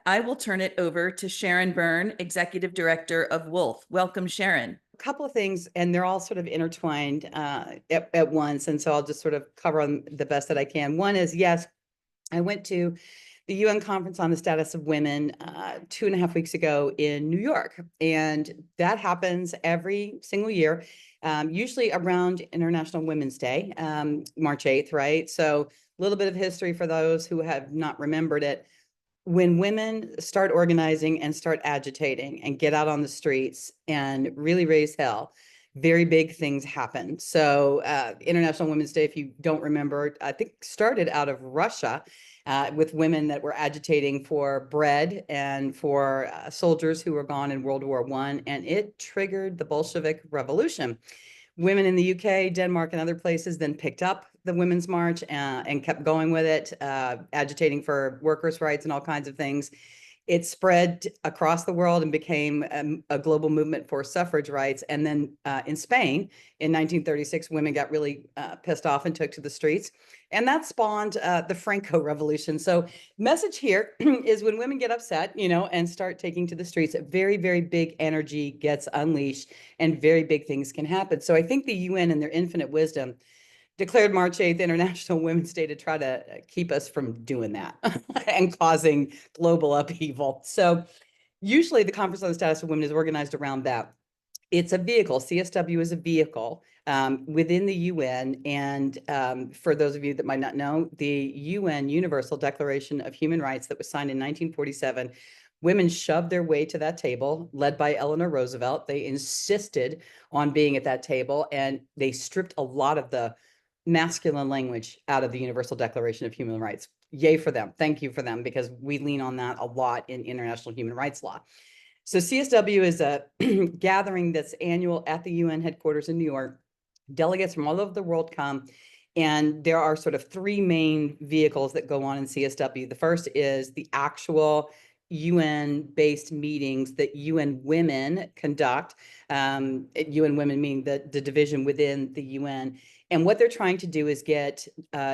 I will turn it over to Sharon Byrne, Executive Director of WoLF. Welcome, Sharon. A couple of things, and they're all sort of intertwined at once. And so I'll just sort of cover on the best that I can. One is, yes, I went to the UN Conference on the Status of Women 2.5 weeks ago in New York. And that happens every single year, usually around International Women's Day, March 8th, right? So a little bit of history for those who have not remembered it. When women start organizing and start agitating and get out on the streets and really raise hell, very big things happen. So International Women's Day, if you don't remember, I think started out of Russia with women that were agitating for bread and for soldiers who were gone in World War I, and it triggered the Bolshevik Revolution. Women in the UK, Denmark, and other places then picked up the Women's March and kept going with it, agitating for workers' rights and all kinds of things. It spread across the world and became a global movement for suffrage rights. And then in Spain in 1936, women got really pissed off and took to the streets. And that spawned the Franco Revolution. So message here is when women get upset, and start taking to the streets, very, very big energy gets unleashed and very big things can happen. So I think the UN in their infinite wisdom declared March 8th International Women's Day to try to keep us from doing that and causing global upheaval. So usually the Conference on the Status of Women is organized around that. It's a vehicle. CSW is a vehicle within the UN. And for those of you that might not know, the UN Universal Declaration of Human Rights that was signed in 1947, women shoved their way to that table, led by Eleanor Roosevelt. They insisted on being at that table, and they stripped a lot of the masculine language out of the Universal Declaration of Human Rights. Yay for them. Thank you for them, because we lean on that a lot in international human rights law. So CSW is a gathering that's annual at the UN headquarters in New York. Delegates from all over the world come, and there are sort of three main vehicles that go on in CSW. The first is the actual UN-based meetings that UN Women conduct. UN Women meaning the division within the UN. And what they're trying to do is get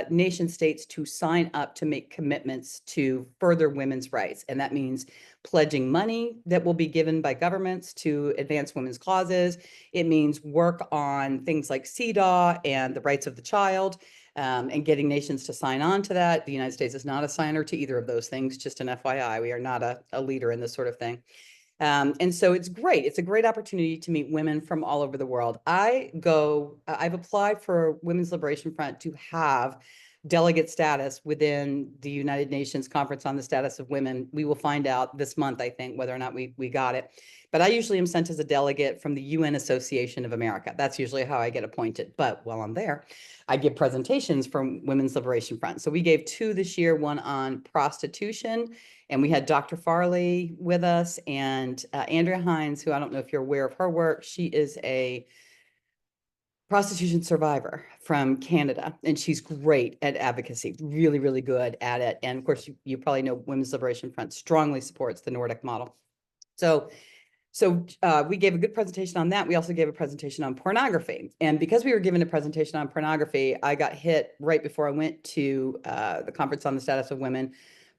nation states to sign up to make commitments to further women's rights. And that means pledging money that will be given by governments to advance women's causes. It means work on things like CEDAW and the rights of the child, and getting nations to sign on to that. The United States is not a signer to either of those things, just an FYI. We are not a leader in this sort of thing. And so it's great. It's a great opportunity to meet women from all over the world. I've applied for Women's Liberation Front to have delegate status within the United Nations Conference on the Status of Women. We will find out this month, I think, whether or not we got it. But I usually am sent as a delegate from the UN Association of America. That's usually how I get appointed. But while I'm there, I give presentations from Women's Liberation Front. So we gave two this year, one on prostitution, and we had Dr. Farley with us, and Andrea Hines, who I don't know if you're aware of her work. She is a prostitution survivor from Canada, and she's great at advocacy, really, really good at it. And of course, you probably know Women's Liberation Front strongly supports the Nordic model. So we gave a good presentation on that. We also gave a presentation on pornography. And because we were given a presentation on pornography, I got hit right before I went to the Conference on the Status of Women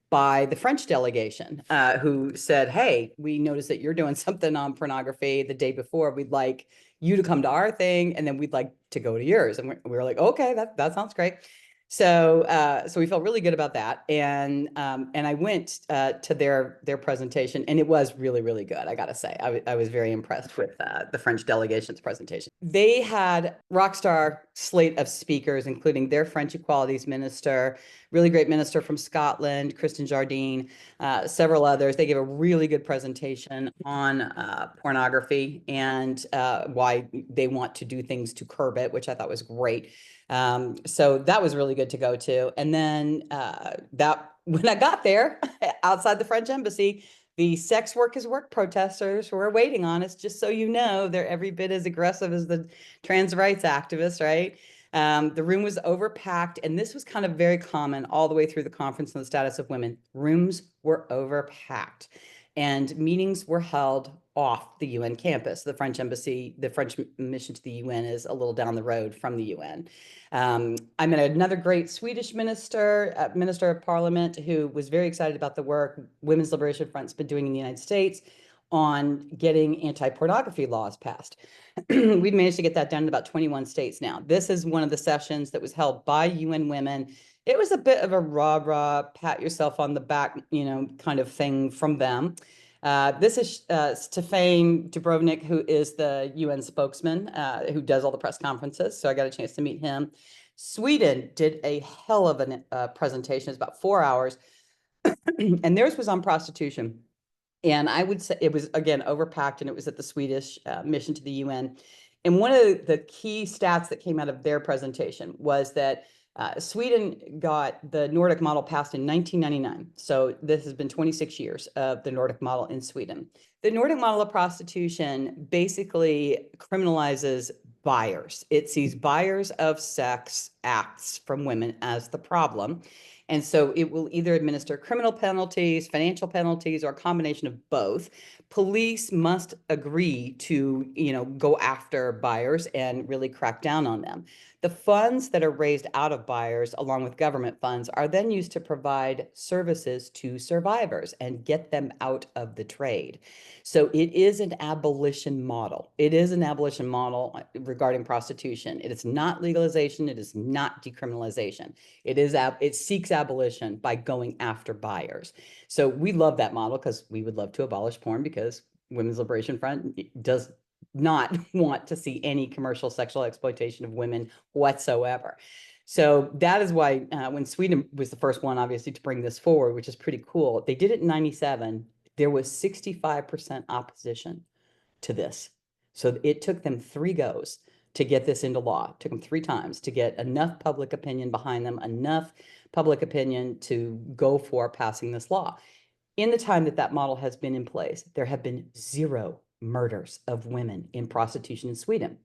by the French delegation, who said, hey, we noticed that you're doing something on pornography the day before. We'd like you to come to our thing, and then we'd like to go to yours. And we were like, okay, that sounds great. So we felt really good about that. And I went to their presentation, and it was really, really good. I got to say, I was very impressed with the French delegation's presentation. They had rock star slate of speakers, including their French Equalities Minister, really great minister from Scotland, Kristen Jardine, several others. They gave a really good presentation on pornography and why they want to do things to curb it, which I thought was great. So that was really good to go to. And then when I got there outside the French embassy, the sex work is work protesters were waiting on us, just so you know, they're every bit as aggressive as the trans rights activists, right? The room was overpacked, and this was kind of very common all the way through the Conference on the Status of Women. Rooms were overpacked. and meetings were held off the UN campus. The French embassy, the French mission to the UN is a little down the road from the UN. I met another great Swedish minister, Minister of Parliament, who was very excited about the work Women's Liberation Front's been doing in the United States on getting anti-pornography laws passed. We've managed to get that done in about 21 states now. This is one of the sessions that was held by UN Women. It was a bit of a rah-rah, pat yourself on the back, kind of thing from them. This is Stefan Dubrovnik, who is the UN spokesman, who does all the press conferences. So I got a chance to meet him. Sweden did a hell of a presentation. It's about 4 hours. And theirs was on prostitution. And I would say it was, again, overpacked, and it was at the Swedish mission to the UN. And one of the key stats that came out of their presentation was that Sweden got the Nordic model passed in 1999. So this has been 26 years of the Nordic model in Sweden. The Nordic model of prostitution basically criminalizes buyers. It sees buyers of sex acts from women as the problem. And so it will either administer criminal penalties, financial penalties, or a combination of both. Police must agree to, go after buyers and really crack down on them. The funds that are raised out of buyers, along with government funds, are then used to provide services to survivors and get them out of the trade. So it is an abolition model. It is an abolition model regarding prostitution. It is not legalization. It is not decriminalization. It seeks abolition by going after buyers. So we love that model because we would love to abolish porn, because Women's Liberation Front does not want to see any commercial sexual exploitation of women whatsoever. So that is why when Sweden was the first one, obviously, to bring this forward, which is pretty cool, they did it in 97. There was 65% opposition to this. So it took them 3 goes to get this into law. It took them 3 times to get enough public opinion behind them, enough public opinion to go for passing this law. In the time that model has been in place, there have been 0 murders of women in prostitution in Sweden.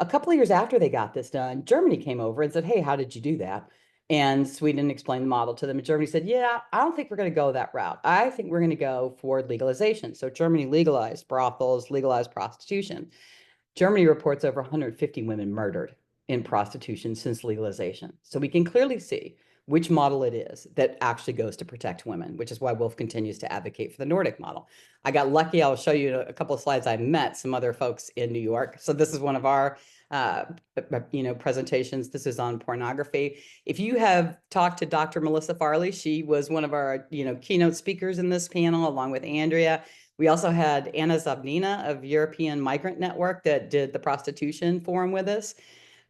A couple of years after they got this done, Germany came over and said, hey, how did you do that? And Sweden explained the model to them. And Germany said, yeah, I don't think we're going to go that route. I think we're going to go for legalization. So Germany legalized brothels, legalized prostitution. Germany reports over 150 women murdered in prostitution since legalization. So we can clearly see which model it is that actually goes to protect women, which is why WoLF continues to advocate for the Nordic model. I got lucky. I'll show you a couple of slides. I met some other folks in New York. So this is one of our presentations. This is on pornography. If you have talked to Dr. Melissa Farley, she was one of our keynote speakers in this panel, along with Andrea. We also had Anna Zabnina of European Migrant Network that did the prostitution forum with us.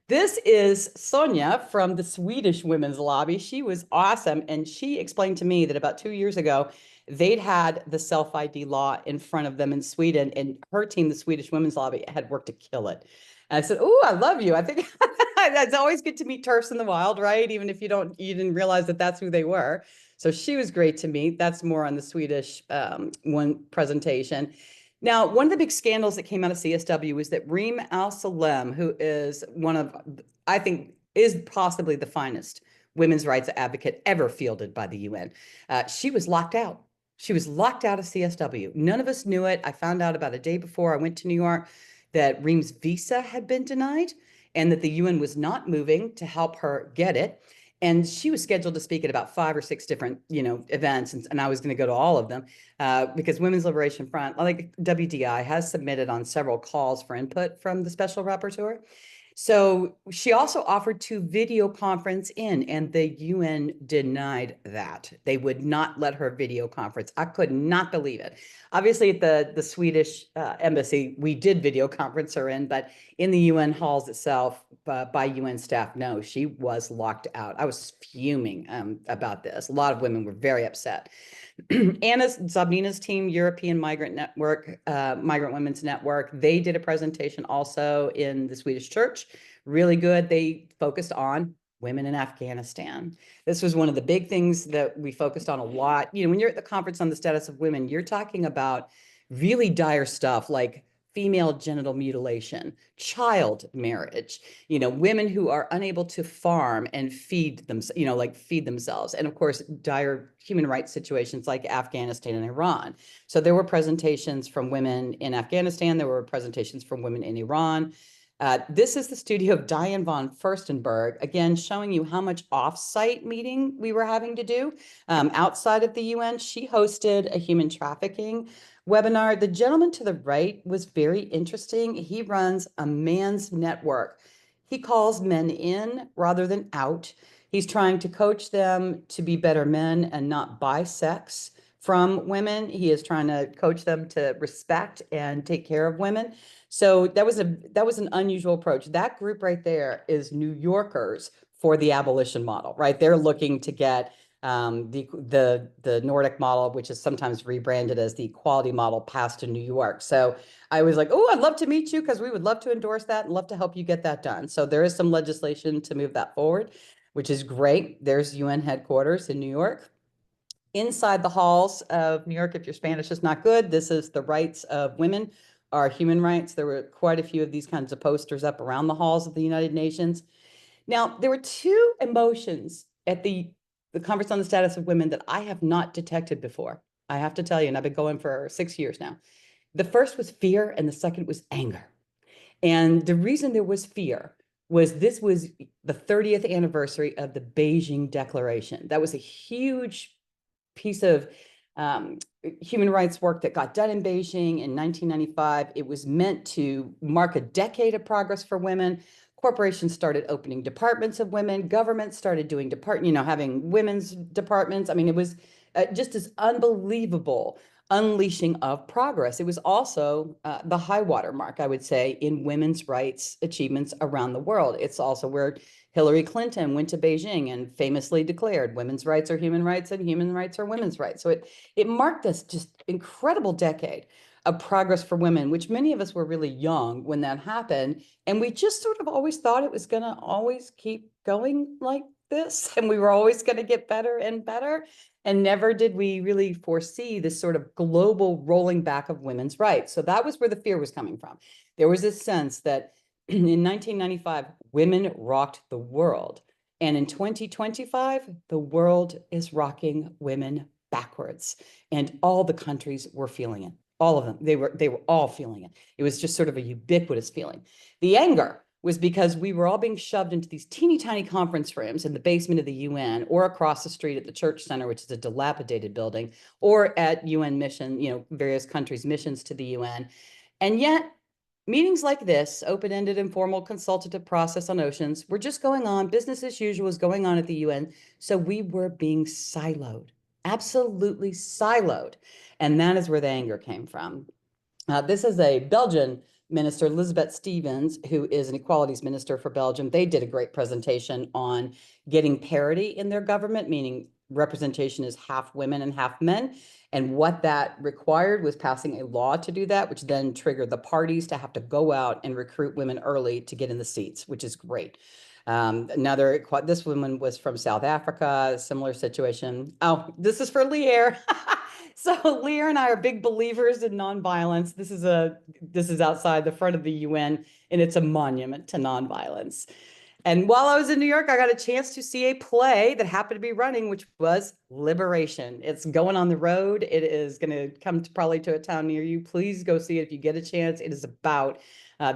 This is Sonia from the Swedish Women's Lobby. She was awesome. And she explained to me that about 2 years ago, they'd had the self-ID law in front of them in Sweden, and her team, the Swedish Women's Lobby, had worked to kill it. And I said, oh, I love you. I think that's always good to meet TERFs in the wild, right? Even if you didn't realize that that's who they were. So she was great to meet. That's more on the Swedish one presentation. Now, one of the big scandals that came out of CSW was that Reem Al-Salem, who is one of, I think, is possibly the finest women's rights advocate ever fielded by the UN, she was locked out. She was locked out of CSW. None of us knew it. I found out about a day before I went to New York that Reem's visa had been denied and that the UN was not moving to help her get it. And she was scheduled to speak at about 5 or 6 different, events. And I was going to go to all of them because Women's Liberation Front, like WDI, has submitted on several calls for input from the special rapporteur. So she also offered to video conference in, and the UN denied that. They would not let her video conference. I could not believe it. Obviously, at the Swedish embassy, we did video conference her in, but in the UN halls itself, by UN staff, no, she was locked out. I was fuming about this. A lot of women were very upset. Anna Zabnina's team, European Migrant Network, Migrant Women's Network, they did a presentation also in the Swedish church. Really good. They focused on women in Afghanistan. This was one of the big things that we focused on a lot. When you're at the conference on the status of women, you're talking about really dire stuff like female genital mutilation, child marriage, women who are unable to farm and feed them, feed themselves. And of course, dire human rights situations like Afghanistan and Iran. So there were presentations from women in Afghanistan. There were presentations from women in Iran. This is the studio of Diane von Furstenberg, again, showing you how much off-site meeting we were having to do outside of the UN. She hosted a human trafficking webinar. The gentleman to the right was very interesting. He runs a man's network. He calls men in rather than out. He's trying to coach them to be better men and not buy sex from women. He is trying to coach them to respect and take care of women. So that was an unusual approach. That group right there is New Yorkers for the abolition model, right? They're looking to get the Nordic model, which is sometimes rebranded as the equality model, passed to New York. So I was like, oh, I'd love to meet you because we would love to endorse that and love to help you get that done. So there is some legislation to move that forward, which is great. There's UN headquarters in New York. Inside the halls of New York, if your Spanish is not good, this is the rights of women, our human rights. There were quite a few of these kinds of posters up around the halls of the United Nations. Now, there were two emotions at the Conference on the Status of Women that I have not detected before. I have to tell you, and I've been going for 6 years now. The first was fear, and the second was anger. And the reason there was fear was this was the 30th anniversary of the Beijing Declaration. That was a huge piece of human rights work that got done in Beijing in 1995. It was meant to mark a decade of progress for women. Corporations started opening departments of women. Governments started doing having women's departments. I mean, it was just this unbelievable unleashing of progress. It was also the high water mark, I would say, in women's rights achievements around the world. It's also where Hillary Clinton went to Beijing and famously declared women's rights are human rights and human rights are women's rights. So it marked this just incredible decade of progress for women, which many of us were really young when that happened. And we just sort of always thought it was going to always keep going like this. And we were always going to get better and better. And never did we really foresee this sort of global rolling back of women's rights. So that was where the fear was coming from. There was this sense that in 1995, women rocked the world. And in 2025, the world is rocking women backwards. And all the countries were feeling it. All of them. They were all feeling it. It was just sort of a ubiquitous feeling. The anger was because we were all being shoved into these teeny tiny conference rooms in the basement of the UN or across the street at the Church Center, which is a dilapidated building, or at UN mission, various countries' missions to the UN. And yet meetings like this, open-ended, informal, consultative process on oceans, were just going on. Business as usual was going on at the UN. So we were being siloed, absolutely siloed. And that is where the anger came from. This is a Belgian minister, Elizabeth Stevens, who is an equalities minister for Belgium. They did a great presentation on getting parity in their government, meaning representation is half women and half men. And what that required was passing a law to do that, which then triggered the parties to have to go out and recruit women early to get in the seats, which is great. This woman was from South Africa, similar situation. Oh, this is for Lear. So Lear and I are big believers in nonviolence. This is outside the front of the UN, and it's a monument to nonviolence. And while I was in New York, I got a chance to see a play that happened to be running, which was Liberation. It's going on the road. It is going to come probably to a town near you. Please go see it if you get a chance. It is about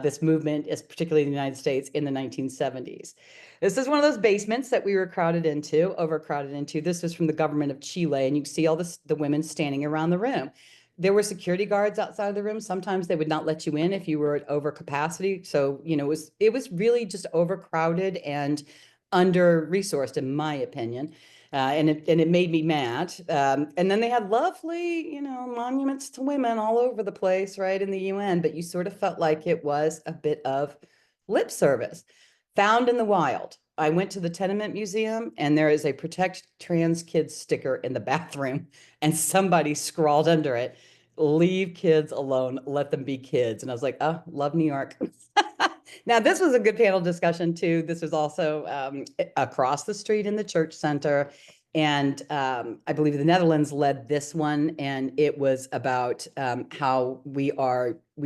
this movement, particularly in the United States in the 1970s. This is one of those basements that we were overcrowded into. This was from the government of Chile, and you can see all the women standing around the room. There were security guards outside of the room. Sometimes they would not let you in if you were at over capacity. So, it was really just overcrowded and under-resourced, in my opinion. And it made me mad. And then they had lovely, monuments to women all over the place, right, in the UN, but you sort of felt like it was a bit of lip service. Found in the wild. I went to the Tenement Museum, and there is a Protect Trans Kids sticker in the bathroom, and somebody scrawled under it, "Leave kids alone, let them be kids." And I was like, oh, love New York. Now, this was a good panel discussion too. This was also across the street in the Church Center. And I believe the Netherlands led this one, and it was about how we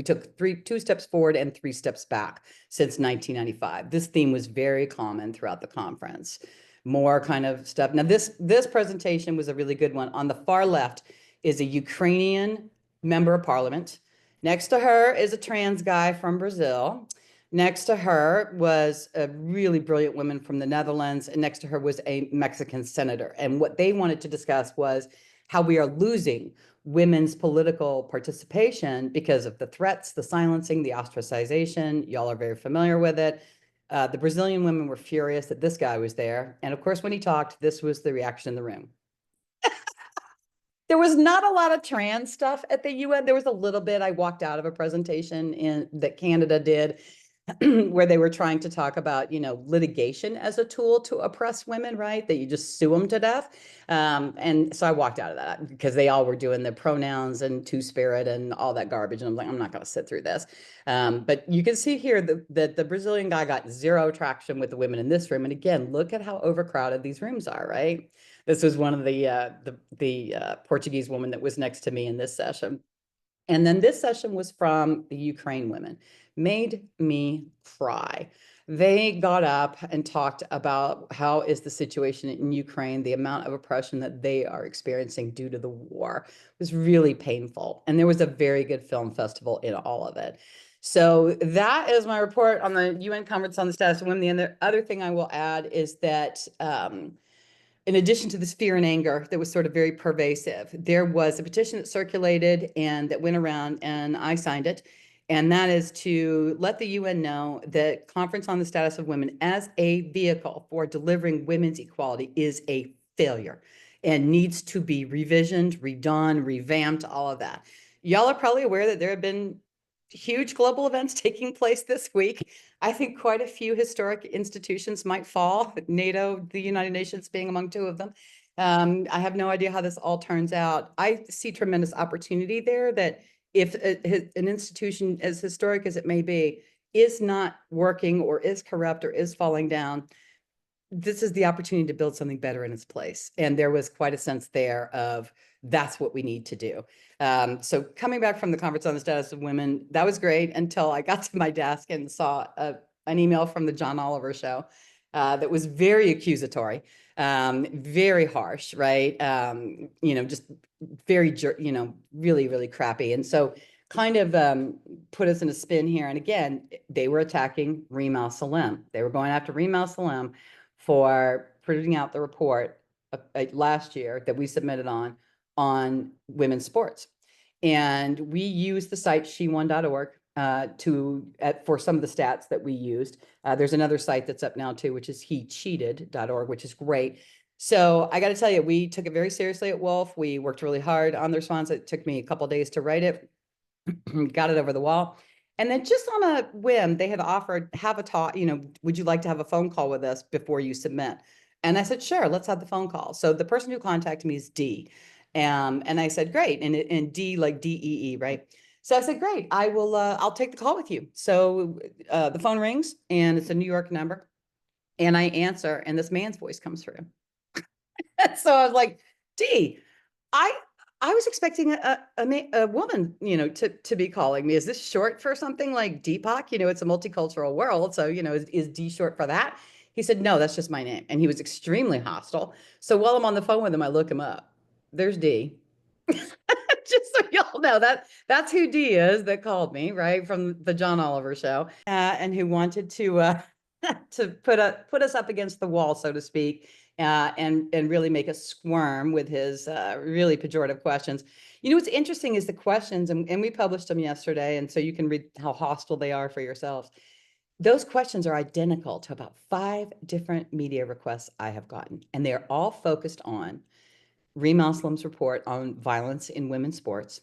took two steps forward and 3 steps back since 1995. This theme was very common throughout the conference. More kind of stuff. Now, this presentation was a really good one. On the far left is a Ukrainian member of parliament. Next to her is a trans guy from Brazil. Next to her was a really brilliant woman from the Netherlands, and next to her was a Mexican senator. And what they wanted to discuss was how we are losing women's political participation because of the threats, the silencing, the ostracization. Y'all are very familiar with it. The Brazilian women were furious that this guy was there. And of course, when he talked, this was the reaction in the room. There was not a lot of trans stuff at the UN. There was a little bit. I walked out of a presentation that Canada did where they were trying to talk about, litigation as a tool to oppress women, right? That you just sue them to death. And so I walked out of that because they all were doing the pronouns and two-spirit and all that garbage. And I'm like, I'm not going to sit through this. But you can see here that the Brazilian guy got zero traction with the women in this room. And again, look at how overcrowded these rooms are, right? This was one of the Portuguese woman that was next to me in this session. And then this session was from the Ukraine women. Made me cry. They got up and talked about how is the situation in Ukraine, the amount of oppression that they are experiencing due to the war. It was really painful. And there was a very good film festival in all of it. So that is my report on the UN Conference on the Status of Women. The other thing I will add is that in addition to this fear and anger that was sort of very pervasive, there was a petition that circulated and that went around, and I signed it. And that is to let the UN know that Conference on the Status of Women as a vehicle for delivering women's equality is a failure and needs to be revisioned, redone, revamped, all of that. Y'all are probably aware that there have been huge global events taking place this week. I think quite a few historic institutions might fall, NATO, the United Nations being among 2 of them. I have no idea how this all turns out. I see tremendous opportunity there that if an institution as historic as it may be is not working or is corrupt or is falling down, this is the opportunity to build something better in its place. And there was quite a sense there of that's what we need to do. So coming back from the Conference on the Status of Women, that was great until I got to my desk and saw an email from the John Oliver show that was very accusatory, very harsh, right? Just very, really, really crappy. And so kind of put us in a spin here. And again, they were attacking Reem Al-Salem. They were going after Reem Al-Salem for putting out the report last year that we submitted on women's sports. And we used the site shewon.org for some of the stats that we used. There's another site that's up now too, which is hecheated.org, which is great. So I got to tell you, we took it very seriously at WoLF. We worked really hard on the response. It took me a couple of days to write it, got it over the wall. And then just on a whim, they had offered, have a talk, would you like to have a phone call with us before you submit? And I said, sure, let's have the phone call. So the person who contacted me is Dee. And I said, great. And D like DEE, right? So I said, great, I'll take the call with you. So the phone rings and it's a New York number. And I answer and this man's voice comes through. So I was like, Dee, I was expecting a woman, to be calling me. Is this short for something like Deepak? It's a multicultural world. So, is D short for that? He said, no, that's just my name. And he was extremely hostile. So while I'm on the phone with him, I look him up. There's D. Just so y'all know that's who D is that called me, right, from the John Oliver show, and who wanted to to put us up against the wall, so to speak, and really make us squirm with his really pejorative questions. What's interesting is the questions, and we published them yesterday, and so you can read how hostile they are for yourselves. Those questions are identical to about 5 different media requests I have gotten, and they're all focused on Reem Al-Salem's report on violence in women's sports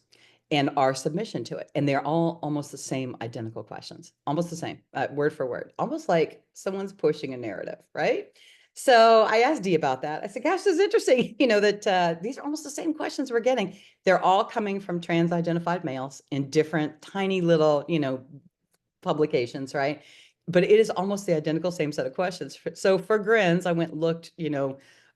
and our submission to it. And they're all almost the same identical questions, almost the same, word for word, almost like someone's pushing a narrative, right? So I asked Dee about that. I said, gosh, this is interesting, that these are almost the same questions we're getting. They're all coming from trans-identified males in different tiny little, publications, right? But it is almost the identical same set of questions. So for grins, I went and looked,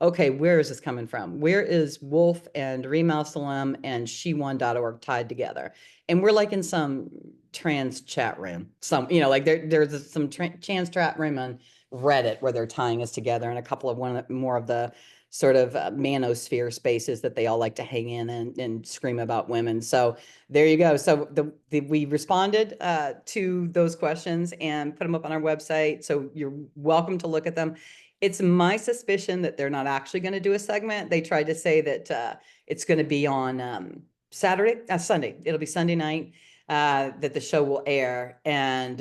okay, where is this coming from? Where is WoLF and Reem Al-Salam and SheWon.org tied together? And we're like in some trans chat room, like there's some trans chat room on Reddit where they're tying us together, and a couple of more of the sort of manosphere spaces that they all like to hang in and scream about women. So there you go. So we responded to those questions and put them up on our website. So you're welcome to look at them. It's my suspicion that they're not actually going to do a segment. They tried to say that it's going to be on Sunday. It'll be Sunday night that the show will air. And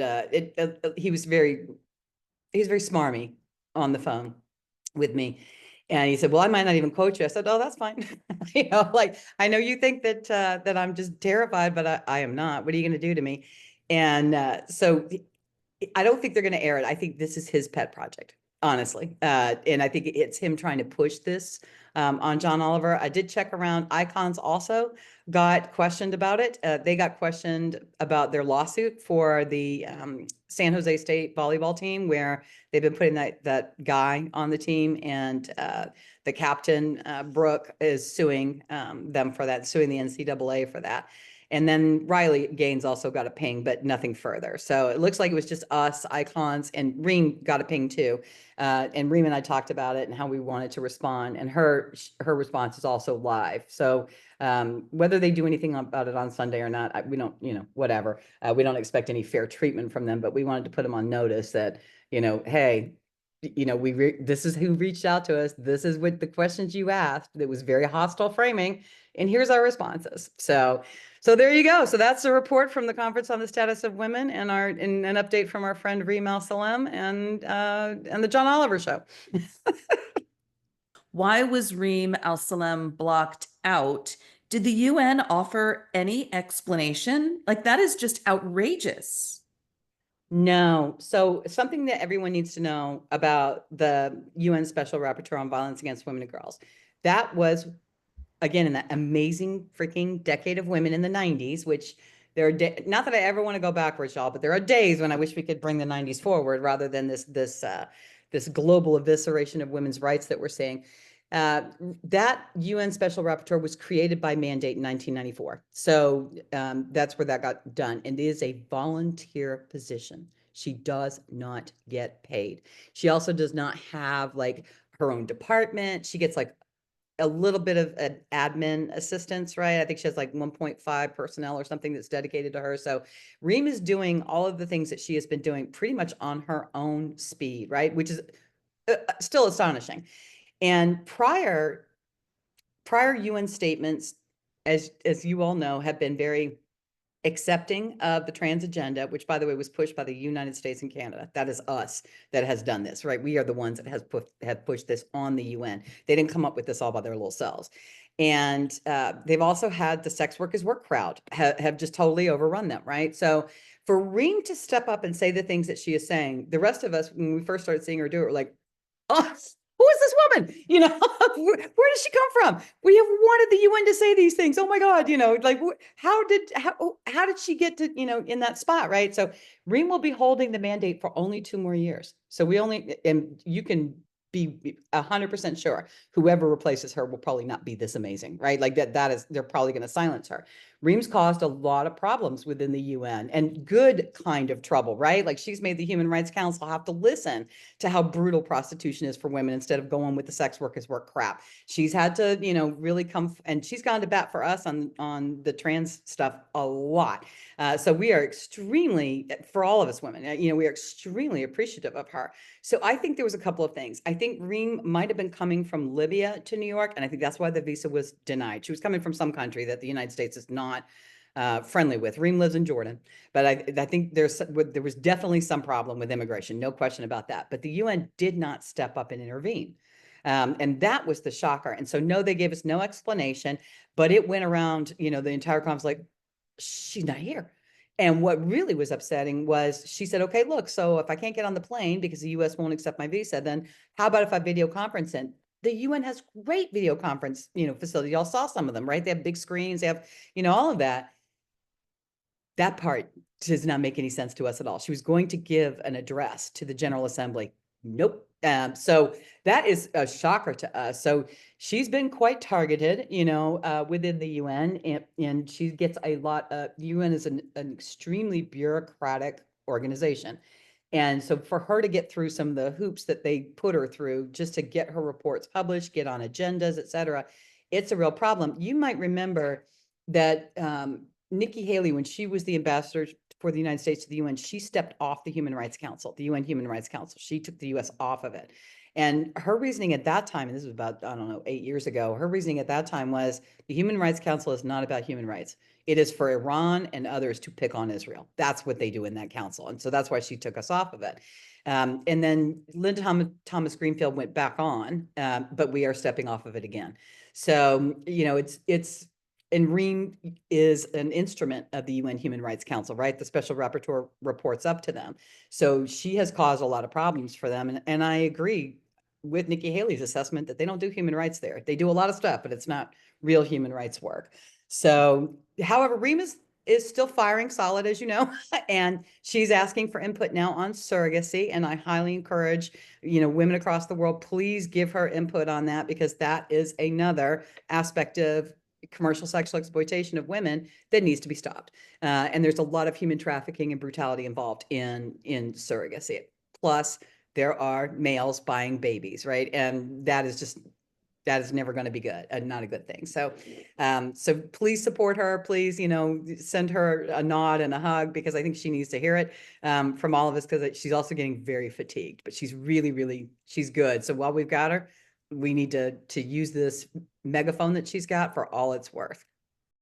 he was very smarmy on the phone with me. And he said, well, I might not even quote you. I said, oh, that's fine. Like, I know you think that I'm just terrified, but I am not. What are you going to do to me? And so I don't think they're going to air it. I think this is his pet project, honestly. And I think it's him trying to push this on John Oliver. I did check around. Icons also got questioned about it. They got questioned about their lawsuit for the San Jose State volleyball team, where they've been putting that guy on the team, and the captain, Brooke, is suing them for that, suing the NCAA for that. And then Riley Gaines also got a ping, but nothing further. So it looks like it was just us, Icons, and Reem got a ping too. And Reem and I talked about it and how we wanted to respond. And her response is also live. So whether they do anything about it on Sunday or not, we don't, whatever. We don't expect any fair treatment from them, but we wanted to put them on notice that, hey, this is who reached out to us. This is what the questions you asked. That was very hostile framing, and here's our responses. So there you go. So that's a report from the Conference on the Status of Women, and an update from our friend Reem Al-Salam and the John Oliver Show. Why was Reem Al-Salam blocked out? Did the UN offer any explanation? Like, that is just outrageous. No. So something that everyone needs to know about the UN Special Rapporteur on Violence Against Women and Girls. That was, again, in that amazing freaking decade of women in the 90s, which there are, not that I ever want to go backwards, y'all, but there are days when I wish we could bring the 90s forward rather than this global evisceration of women's rights that we're seeing. That UN Special Rapporteur was created by mandate in 1994. So that's where that got done. And it is a volunteer position. She does not get paid. She also does not have like her own department. She gets like a little bit of an admin assistance, right? I think she has like 1.5 personnel or something that's dedicated to her. So Reem is doing all of the things that she has been doing pretty much on her own speed, right? Which is still astonishing. And prior UN statements, as you all know, have been very accepting of the trans agenda, which, by the way, was pushed by the United States and Canada. That is us that has done this, right? We are the ones that have pushed this on the UN. They didn't come up with this all by their little selves. And they've also had the sex workers work crowd have just totally overrun them, right? So for Reem to step up and say the things that she is saying, the rest of us, when we first started seeing her do it, were like, oh, who is this woman? Where does she come from? We have wanted the UN to say these things. Oh my God, like how did she get to, in that spot, right? So Reem will be holding the mandate for only 2 more years. So and you can be 100% sure whoever replaces her will probably not be this amazing, right? Like they're probably going to silence her. Reem's caused a lot of problems within the UN, and good kind of trouble, right? Like she's made the Human Rights Council have to listen to how brutal prostitution is for women instead of going with the sex workers work crap. She's had to, really come, and she's gone to bat for us on the trans stuff a lot. So we are extremely, for all of us women, we are extremely appreciative of her. So I think there was a couple of things. I think Reem might have been coming from Libya to New York, and I think that's why the visa was denied. She was coming from some country that the United States is not friendly with. Reem lives in Jordan, but I think there was definitely some problem with immigration, no question about that. But the UN did not step up and intervene. And that was the shocker. And so, no, they gave us no explanation, but it went around, the entire conference like, she's not here. And what really was upsetting was she said, okay, look, so if I can't get on the plane because the US won't accept my visa, then how about if I video conference in? The UN has great video conference, facilities. Y'all saw some of them, right? They have big screens, they have, all of that. That part does not make any sense to us at all. She was going to give an address to the General Assembly. Nope. So that is a shocker to us. So she's been quite targeted, within the UN, and she gets a lot of, UN is an extremely bureaucratic organization. And so for her to get through some of the hoops that they put her through just to get her reports published, get on agendas, et cetera, it's a real problem. You might remember that Nikki Haley, when she was the ambassador for the United States to the UN, she stepped off the Human Rights Council, the UN Human Rights Council. She took the US off of it. And her reasoning at that time, and this was about, I don't know, 8 years ago, her reasoning at that time was the Human Rights Council is not about human rights. It is for Iran and others to pick on Israel. That's what they do in that council. And so that's why she took us off of it. And then Linda Thomas Greenfield went back on, but we are stepping off of it again. So, and Reem is an instrument of the UN Human Rights Council, right? The special rapporteur reports up to them. So she has caused a lot of problems for them. And I agree with Nikki Haley's assessment that they don't do human rights there. They do a lot of stuff, but it's not real human rights work. So, however, Reem is still firing solid, as you know, and she's asking for input now on surrogacy. And I highly encourage, women across the world, please give her input on that, because that is another aspect of commercial sexual exploitation of women that needs to be stopped. And there's a lot of human trafficking and brutality involved in surrogacy. Plus, there are males buying babies, right? And that is never going to be good and not a good thing. So, so please support her. Please, send her a nod and a hug, because I think she needs to hear it from all of us, because she's also getting very fatigued, but she's really, she's good. So while we've got her, we need to use this megaphone that she's got for all it's worth.